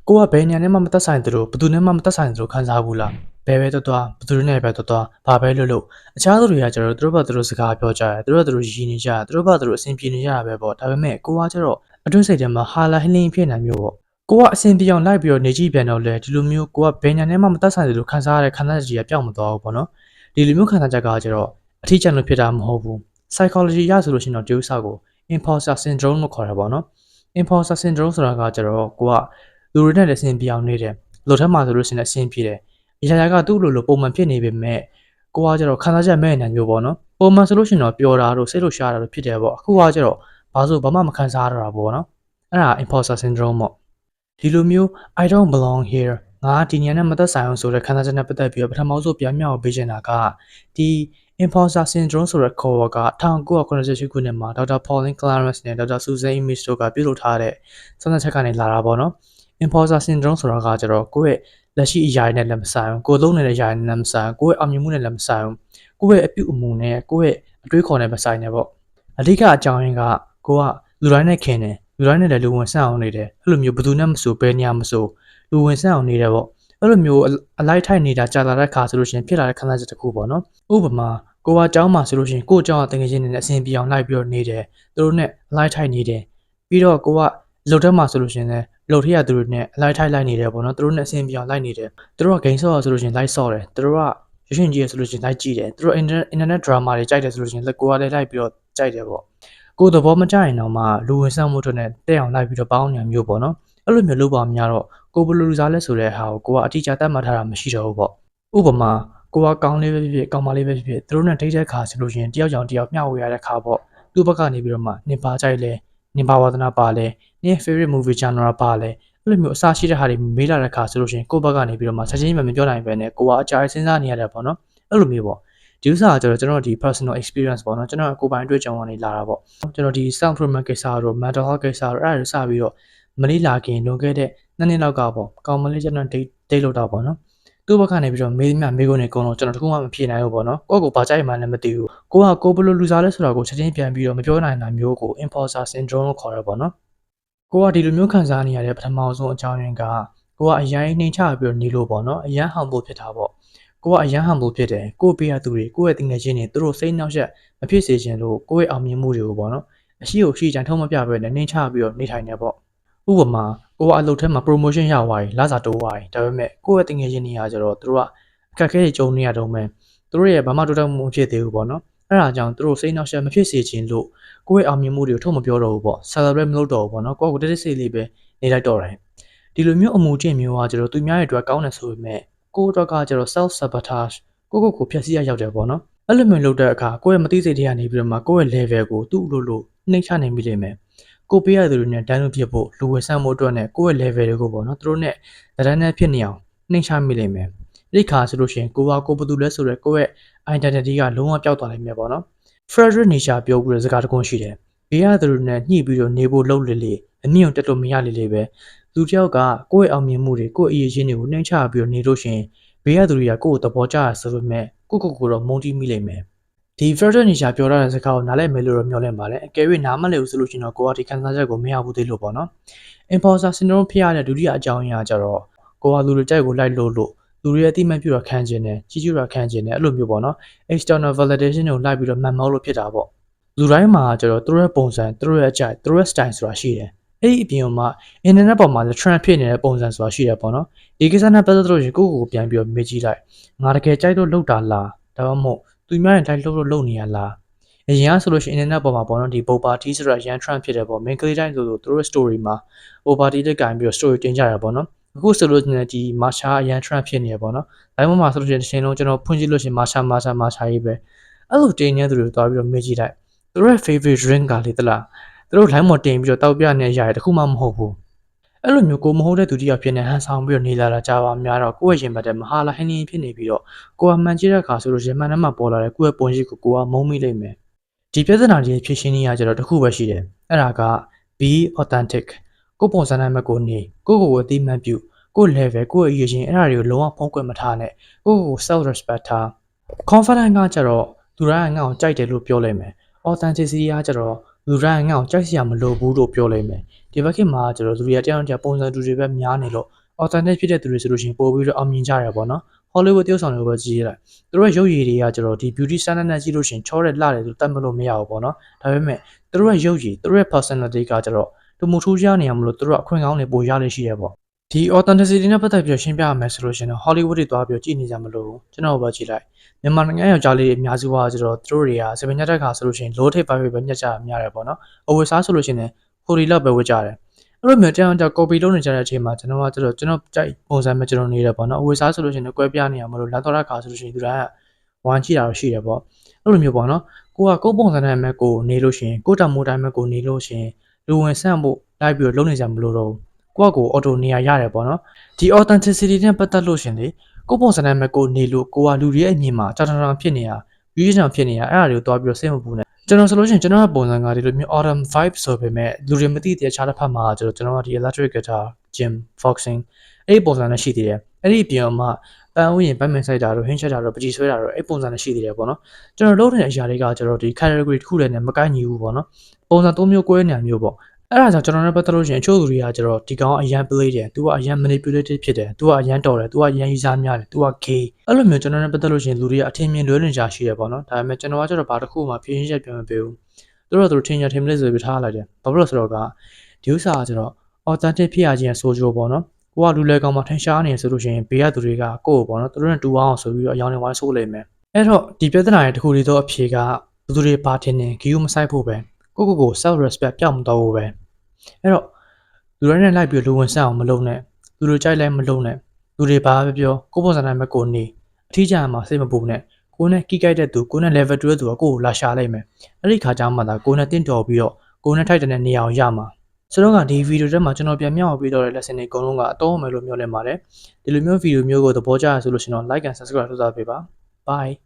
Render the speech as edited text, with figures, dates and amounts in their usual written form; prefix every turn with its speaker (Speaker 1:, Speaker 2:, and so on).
Speaker 1: ကိုကဘယ်ညာနဲ့မှမသက်ဆိုင်သလိုဘယ်သူနဲ့မှမသက်ဆိုင်သလိုခံစားဘူးလားဘယ်ပဲတော့ဘယ်သူနဲ့ပဲတော့ဘာပဲလို့အခြားသူတွေကကျတော့သူတို့ဘာသူတို့စကားပြောကြတယ်သူတို့ဘာသူတို့ရည်နေကြတယ်သူတို့ဘာသူတို့အဆင်ပြေနေကြတာပဲပေါ့ဒါပေမဲ့ကိုကကျတော့အတွင်းစိတ်ထဲမှာဟာလာဟင်းလင်းဖြစ်နေမျိုးပေါ့ကိုကအဆင်ပြေအောင်လိုက်ပြီးတော့နေကြည့်ပြန်တော့လေဒီလိုမျိုးကိုကဘယ်ညာနဲ့မှမသက်ဆိုင်သလိုခံစားရတဲ့ခံစားချက်ကြီးကပျောက်မသွားဘူးပေါ့နော်ဒီလိုမျိုးခံစားချက်ကကျတော့အထီးကျန်လို့ဖြစ်တာမဟုတ်ဘူး psychology ရဆိုလို့ရှိရင်တော့ဒီဥစ္စာကို imposter syndrome လို့ခေါ်တာပေါ့နော် imposter syndrome ဆိုတာကကျတော့ကိုကလူတွေနဲ့လည်းအဆင်ပြေအောင်နေတယ်လို့ထက်မှဆိုလို့ရှိရင်အဆင်ပြေတယ်အရာရာကသူ့လိုပုံမှန်ဖြစ်နေပေမဲ့ကိုကကျတော့ခံစားချက်မဲ့နေမျိုးပေါ့နော်ပုံမှန်ဆိုလို့ရှိရင်တော့ပျော်တာတို့စိတ်လှုပ်ရှားတာတို့ဖြစ်တယ်ပေါ့အခုကကျတော့ဘာမှမခံစားရတာပေါ့နော်အဲ့ဒါ imposter syndrome ပေါ့ဒီလိုမျိုး I don't belong here ငါဒီညနဲ့မသက်ဆိုင်အောင်ဆိုတဲ့ခံစားချက်နဲ့ပတ်သက်ပြီးတော့ပထမဆုံးပြန်မြောက်ပေးချင်တာကဒီ imposter syndrome ဆိုတဲ့ခေါ်ဝေါ်က1998ခုနှစ်မှာဒေါက်တာ Pauline Clarence နဲ့ဒေါက်တာ Susan Imish တို့ကပြုလုပ်ထားတဲ့စမ်းသပ်ချက်ကနေလာတာပေါ့နော် imposter syndrome ဆိုတာကကျတော့ကိုယ့်ရဲ့လက်ရှိအရာတွေနဲ့လည်းမဆိုင်ဘူးကိုယ်လုံးနေတဲ့အရာတွေနဲ့လည်းမဆိုင်ဘူးကိုယ့်ရဲ့အောင်မြင်မှုနဲ့လည်းမဆိုင်ဘူးကိုယ့်ရဲ့အပြုအမူနဲ့ကိုယ့်ရဲ့အတွေးခေါ်နဲ့မဆိုင်နဲ့ပေါ့အဓိကအကြောင်းရင်းကကိုကလူတိုင်းနဲ့ခင်တယ်လူတိုင်းနဲ့လည်းလူဝင်ဆန့်အောင်နေတယ်အဲ့လိုမျိုးဘယ်သူနဲ့မဆိုဘယ်နေရာမဆိုလူဝင်ဆန့်အောင်နေတယ်ပေါ့အဲ့လိုမျိုးအလိုက်ထိုက်နေတာကြာလာတဲ့ခါဆိုလို့ရှိရင်ဖြစ်လာတဲ့ခံစားချက်တစ်ခုပေါ့နော်ဥပမာကိုကအကြောင်းမှာဆိုလို့ရှိရင်ကိုအကြောင်းအတငယ်ချင်းတွေနဲ့အဆင်ပြေအောင်လိုက်ပြီးတော့နေတယ်သူတို့နဲ့အလိုက်ထိုက်နေတယ်ပြီးတော့ကိုကလုံထဲမှာဆိုလို့ရှိရင်လည်းလုံထရသူတွေနဲ့အလိုက်ထိုက်လိုက်နေတယ်ပေါ့နော်သူတို့နဲ့အဆင်ပြေအောင်လိုက်နေတယ်သူတို့ကဂိမ်းဆော့ရဆိုလို့ရှိရင်လိုက်ဆော့တယ်သူတို့ကရွှေရှင်ကြီးရဆိုလို့ရှိရင်လိုက်ကြည့်တယ်သူတို့အင်တာနက်ဒရာမာတွေကြိုက်တယ်ဆိုလို့ရှိရင်လက်ကိုကလည်းလိုက်ပြီးတော့ကြိုက်တယ်ပေါ့ကိုသဘောမကျရင်တော့မှလူဝင်ဆန့်မှုတွေနဲ့တက်အောင်လိုက်ပြီးတော့ပေါင်းညာမျိုးပေါ့နော်အဲ့လိုမျိုးလုပ်ပါများတော့ကိုဘလူလူစားလဲဆိုတဲ့ဟာကိုကအတိအကျတတ်မှတ်ထားတာမရှိတော့ဘူးပေါ့ဥပမာကိုကကောင်းလေးပဲဖြစ်ဖြစ်ကောင်းမလေးပဲဖြစ်ဖြစ်သူတို့နဲ့ဒိတ်တဲ့ခါဆိုလို့ရှိရင်တယောက်ကြောင့်တယောက်မျှဝေရတဲ့ခါပေါ့သူ့ဘက်ကနေပြီးတော့မှနင်ပါကြိုက်လဲနင်ပါဝါသနာပါလဲနင် favorite movie genre ပါလဲအဲ့လိုမျိုးအစားရှိတဲ့ဟာတွေမေးလာတဲ့ခါဆိုလို့ရှိရင်ကိုယ့်ဘက်ကနေပြီးတော့မှချက်ချင်းမပြောနိုင်ပဲနဲ့ကိုကအကြာကြီးစဉ်းစားနေရတယ်ပေါ့နော်အဲ့လိုမျိုးပေါ့ဒီဥစ္စာကကျွန်တော်ဒီ personal experience ပေါ့နော်ကျွန်တော်ကိုယ်ပိုင်အတွေ့အကြုံကနေလာတာပေါ့ကျွန်တော်ဒီ self improvement ကိစ္စတို့ mental health ကိစ္စတို့အဲ့ဒါတွေစပြီးတော့မလေးလာခင်လွန်ခဲ့တဲ့2နှစ်လောက်ကပေါ့ကောင်မလေးကျွန်တော် date လုပ်တာပေါ့နော်သူ့ဘက်ကနေပြီးတော့မေးမြမေးခွန်းတွေအကုန်လုံးကျွန်တော်တခုမှမဖြေနိုင်ဘူးပေါ့နော်ကိုယ့်ကိုဘာကြိုက်မှန်းလည်းမသိဘူးကိုဘယ်လိုလူစားလဲဆိုတာကိုချက်ချင်းပြန်ပြီးတော့မပြောနိုင်တာမျိုးကို imposter syndrome လို့ခေါ်ရပါတော့ကိုကဒီလိုမျိုးခံစားနေရတဲ့ပထမဆုံးအကြောင်းရင်းကကိုကအရင်နှိမ်ချပြီးတော့နေလို့ပေါ့နော်အရန်ဟန်ဖို့ဖြစ်တာပေါ့ကိုကအရန်ဟန်ဖို့ဖြစ်တယ်ကိုပေးရသူတွေကိုယ့်ရဲ့တင်ငယ်ချင်းတွေသူတို့စိတ်နှောက်ယှက်မဖြစ်စေချင်လို့ကိုယ့်ရဲ့အောင်မြင်မှုတွေကိုပေါ့နော်အရှိကိုရှိချင်ထုံးမပြဘဲနဲ့နှိမ်ချပြီးတော့နေထိုင်နေပေါ့ဥပမာကိုကအလုပ်ထဲမှာ promotion ရသွားပြီလစာတိုးသွားပြီဒါပေမဲ့ကိုယ့်ရဲ့တင်ငယ်ချင်းတွေကကျတော့သူတို့ကအခက်အခဲတွေကြုံနေရတော့မယ်သူတို့ရဲ့ဘာမှတိုးတက်မှုမဖြစ်သေးဘူးပေါ့နော်အဲ့ဒါကြောင့်သူတို့စိတ်နှောက်ယှက်မဖြစ်စေချင်လို့ကိုယ့်ရဲ့အောင်မြင်မှုတွေကိုထုတ်မပြောတော့ဘူးပေါ့ celebrate မလုပ်တော့ဘူးပေါ့နော်ကိုယ့်ကိုတိတ်ဆိတ်လေးပဲနေလိုက်တော့တယ်ဒီလိုမျိုးအမူအကျင့်မျိုးကကျတော့သူများရဲ့အတွက်ကောင်းတယ်ဆိုပေမဲ့ကိုယ့်အတွက်ကကျတော့ self sabotage ကိုဖျက်ဆီးရရောက်တယ်ပေါ့နော်အဲ့လိုမျိုးလုပ်တဲ့အခါကိုယ့်ရဲ့မသိစိတ်တွေကနေပြီးတော့မှကိုယ့်ရဲ့ level ကိုသူ့လိုနှိမ့်ချနိုင်ပြီလိမ့်မယ်ကိုပေးရတဲ့သူတွေနဲ့တန်းလို့ဖြစ်ဖို့လူဝယ်ဆန့်မှုအတွက်နဲ့ကိုယ့်ရဲ့ level တွေကိုပေါ့နော်သူတို့နဲ့တန်းနဲ့ဖြစ်နေအောင်နှိမ့်ချမိလိမ့်မယ်ဒီခါဆိုလို့ရှိရင်ကိုဘယ်သူလဲဆိုတော့ကိုယ့်ရဲ့ identity ကလုံးဝပျောက်သွားနိုင်မယ်ပေါ့နော် Frederick Nietzsche ပြောပြီးတဲ့စကားတစ်ခုရှိတယ်ဘေးရသူတွေနဲ့ညှိပြီးတော့နေဖို့လှုပ်လေအမြင့်တက်လို့မရလေပဲလူတစ်ယောက်ကကိုယ့်ရဲ့အောင်မြင်မှုတွေကိုယ့်အရေးချင်းတွေကိုနှိမ့်ချပြီးတော့နေလို့ရှိရင်ဘေးရသူတွေကကိုယ့်ကိုသဘောကျရဆိုပေမဲ့ကိုတော့မုန်းတီးမိလိမ့်မယ်ဒီ Frederick Nietzsche ပြောတဲ့စကားကိုနားလည်မယ်လို့တော့မျှော်လင့်ပါတယ်အကယ်၍နားမလည်ဘူးဆိုလို့ရှိရင်တော့ကိုကဒီခံစားချက်ကိုမရဘူးသေးလို့ပေါ့နော် imposter syndrome ဖြစ်ရတဲ့ဒုတိယအကြောင်းအရာကျတော့ကိုကလူတွေကြိုက်ကိုလိုက်လို့လူတွေရဲ့အတိမတ်ပြတော့ခံကျင်တယ်ကြီးကျူးတာခံကျင်တယ်အဲ့လိုမျိုးပေါ့နော် external validation ကိုလိုက်ပြီးတော့မှန်မောလို့ဖြစ်တာပေါ့လူတိုင်းမှာကျတော့သူတို့ရဲ့ပုံစံသူတို့ရဲ့အကြိုက်သူတို့ရဲ့ style ဆိုတာရှိတယ်အဲ့ဒီအပြင်မှာ internet ပေါ်မှာလည်း trend ဖြစ်နေတဲ့ပုံစံဆိုတာရှိတယ်ပေါ့နော်ဒီကိစ္စနဲ့ပတ်သက်လို့ရှိရင်ကိုပြန်ပြီးတော့မေးကြည့်လိုက်ငါတကယ်ကြိုက်လို့လုပ်တာလားဒါမှမဟုတ်သူများရင်လိုက်လို့လုပ်နေရလားအရင်ကဆိုလို့ရှိရင် internet ပေါ်မှာပေါ့နော်ဒီ boba tea ဆိုတာရန် trend ဖြစ်တယ်ပေါ့ main ကလေးတိုင်းဆိုသူတို့ရဲ့ story မှာ boba tea တက်ကန်ပြီးတော့ story တင်ကြရပေါ့နော်အခုဆိုလို့ရှိရင်ဒီ matcha အရန် trend ဖြစ်နေရပေါ့နော်ဒါမှမဟုတ်ဆိုလို့ရှိရင်တစ်ချိန်လုံးကျွန်တော်ဖွင့်ကြည့်လို့ရှိရင် matcha ကြီးပဲအဲ့လိုတင်နေတဲ့သူတွေတွားပြီးတော့မေးကြည့်လိုက်သူတို့ရဲ့ favorite drink ကလေတလားသူတို့ line ပေါ်တင်ပြီးတော့တောက်ပြနေရတဲ့တခုမှမဟုတ်ဘူးအဲ့လိုမျိုးကိုမဟုတ်တဲ့သူတယောက်ဖြစ်နေဟန်ဆောင်ပြီးတော့နေလာတာကြာပါများတော့ကိုယ့်ရဲ့ရင်ဘတ်ထဲမှာဟာလာဟင်းဖြစ်နေပြီးတော့ကိုကမှန်ကြည့်တဲ့အခါဆိုလို့ရင်မှန်ထဲမှာပေါ်လာတဲ့ကိုယ့်ရဲ့ပုံရိပ်ကိုကမုန်းမိလိမ့်မယ်ဒီပြဿနာကြီးဖြစ်ရှင်းနေရကြတော့တခုပဲရှိတယ်အဲ့ဒါက be authentic ကိုပုံစံနဲ့မကိုနေကိုအတိမတ်ပြုကို level ကိုအရေးချင်းအဲ့ဒါတွေကိုလုံးဝဖုံးကွယ်မထားနဲ့ကို self respect ထား confident ကကြတော့သူတိုင်းကငါ့ကိုကြိုက်တယ်လို့ပြောလိုက်မယ် authenticity ကကြတော့ လူတိုင်းငါ့ကိုကြိုက်စရာမလိုဘူးလို့ပြောလိမ့်မယ်ဒီဘက်ခေတ်မှာကျတော့လူတွေကတယောက်တစ်ယောက်ပုံစံတူတွေပဲများနေလို့ authentic ဖြစ်တဲ့သူတွေဆိုလို့ရှိရင်ပို့ပြီးတော့အောင်မြင်ကြရပေါ့နော် Hollywood တယောက်ဆောင်တွေကိုပဲကြည့်ရလိုက်သူတို့ရဲ့ရုပ်ရည်တွေကကျတော့ဒီ beauty standard နဲ့ကြည့်လို့ရှိရင်ချောတဲ့လှတယ်လို့တတ်မှတ်လို့မရဘူးပေါ့နော်ဒါပေမဲ့သူတို့ရဲ့ရုပ်ရည်သူတို့ရဲ့ personality ကကျတော့သူမှုထူးခြားနေရမလို့သူတို့အခွင့်ကောင်းတွေပိုရလိမ့်ရှိရပေါ့ဒီ authenticity နဲ့ပတ်သက်ပြီးရှင်းပြရမယ်ဆိုလို့ရှိရင်တော့ Hollywood တွေသွားပြီးကြည့်နေကြမလို့ကျွန်တော်ပဲကြည့်လိုက်မြန်မာနိုင်ငံယောက်ျားလေးအများစုကကျတော့သူတို့တွေကစပင်ညက်တဲ့ခါဆိုလို့ရှိရင် low tape ပဲညက်ကြများတယ်ပေါ့နော်အဝတ်စားဆိုလို့ရှိရင်ဟိုဒီလောက်ပဲဝတ်ကြတယ်အဲ့လိုမျိုးတယောက် copy လုပ်နေကြတဲ့အချိန်မှာကျွန်တော်ကြိုက်ပုံစံမျိုးကျွန်တော်နေတယ်ပေါ့နော်အဝတ်စားဆိုလို့ရှိရင်ကွဲပြားနေရမလို့လမ်းသွားတဲ့ခါဆိုလို့ရှိရင်သူတိုင်းကဝမ်းကြည့်တာတော့ရှိတယ်ပေါ့အဲ့လိုမျိုးပေါ့နော်ကိုကပုံစံတိုင်းမဲ့ကိုနေလို့ရှိရင်ကိုတမိုးတိုင်းမဲ့ကိုနေလို့ရှိရင်လူဝင်ဆန့်ဖို့လိုက်ပြီးတော့လုပ်နေကြမလို့တော့ကိုကအော်တိုနေရရတယ်ပေါ့နော်ဒီ authenticity နဲ့ပတ်သက်လို့ရှင်လေကိုပုံစံတိုင်းမဲ့ကိုနေလို့ကိုကလူတွေရဲ့အမြင်မှာတာဖြစ်နေတာပြီးချင်ဖြစ်နေတာအဲ့ဒါတွေကိုသွားပြီးတော့စိတ်မပူနဲ့ကျွန်တော်ဆိုလို့ရှိရင်ကျွန်တော်ရဲ့ပုံစံကဒီလိုမျိုး autumn vibe ဆိုပေမဲ့လူတွေမသိတဲ့ခြားတစ်ဖက်မှာကျွန်တော်ဒီ electric guitar gym foxing အဲ့ဒီပုံစံနဲ့ရှိသေးတယ်အဲ့ဒီပြင်မှာပန်းဥယျာဉ်ပတ်မင်ဆိုင်တာတို့ဟင်းချက်တာတို့ပကြီးဆွဲတာတို့အဲ့ပုံစံနဲ့ရှိသေးတယ်ပေါ့နော်ကျွန်တော်လုပ်နေတဲ့အရာတွေကကျွန်တော်ဒီ category တစ်ခုလည်းနဲ့မကိုက်ညီဘူးပေါ့နော်ပုံစံ၃မျိုးကွဲနေမျိုးပေါ့အဲ့ဒါကြောင့်ကျွန်တော်နဲ့ပတ်သက်လို့ရှိရင်အချို့လူတွေကကျွန်တော်ဒီကောင်အရန် play တယ်သူကအရန် manipulative ဖြစ်တယ်သူကအရန်တော်တယ်သူကအရန်ရေးစားများတယ်သူက gay အဲ့လိုမျိုးကျွန်တော်နဲ့ပတ်သက်လို့ရှိရင်လူတွေကအထင်မြင်လွဲနေကြရှိတယ်ပေါ့နော်ဒါပေမဲ့ကျွန်တော်ကကျတော့ဘာတစ်ခုမှဖြည့်ရှင်းချက်ပြန်မပေးဘူးသူတို့ထင်ရထင်မလေးဆိုပြီးထားလိုက်တယ်ဘာဖြစ်လို့ဆိုတော့ကဒီဥစ္စာကကျတော့ authentic ဖြစ်ရခြင်းဆိုကြပေါ့နော်ကိုကလူလဲကောင်မှထင်ရှားနေဆိုလို့ရှိရင်ဘေးကသူတွေကကိုယ့်ကိုပေါ့နော်သူတို့နဲ့တူအောင်ဆိုပြီးတော့အယောင်တွေဝိုင်းဆိုးလိမ့်မယ်အဲ့တော့ဒီပြဿနာရဲ့တစ်ခုလေးတော့အဖြေကဘသူတွေဘာထင်နေဂီယူမဆိုင်ဖို့ပဲကို self respect ပြောင်းမတော့ဘူးပဲအဲ့တော့လူတွေနဲ့လိုက်ပြီးလူဝင်ဆန့်အောင်မလုပ်နဲ့လူတွေကြိုက်လဲမလုပ်နဲ့လူတွေဘာပဲပြောကိုပုံစံတိုင်းပဲကိုနေအထီးကျန်မှာစိတ်မပူနဲ့ကိုနဲ့ကိကြိုက်တဲ့သူကိုနဲ့ level 2တဲ့သူကကိုကိုလာရှာလိုက်မယ်အဲ့ဒီခါကျမှသာကိုနဲ့တင့်တော်ပြီးတော့ကိုနဲ့ထိုက်တဲ့နေရာကိုရမှာဆိုတော့ကဒီဗီဒီယိုထဲမှာကျွန်တော်ပြန်မျှဝေပေးတော့တဲ့ lesson တွေအကုန်လုံးကအတော့မယ်လို့မျှော်လင့်ပါတယ်ဒီလိုမျိုးဗီဒီယိုမျိုးကိုသဘောကျရဆိုလို့ရှိရင်တော့ like and subscribe လုပ်ထားပေးပါ bye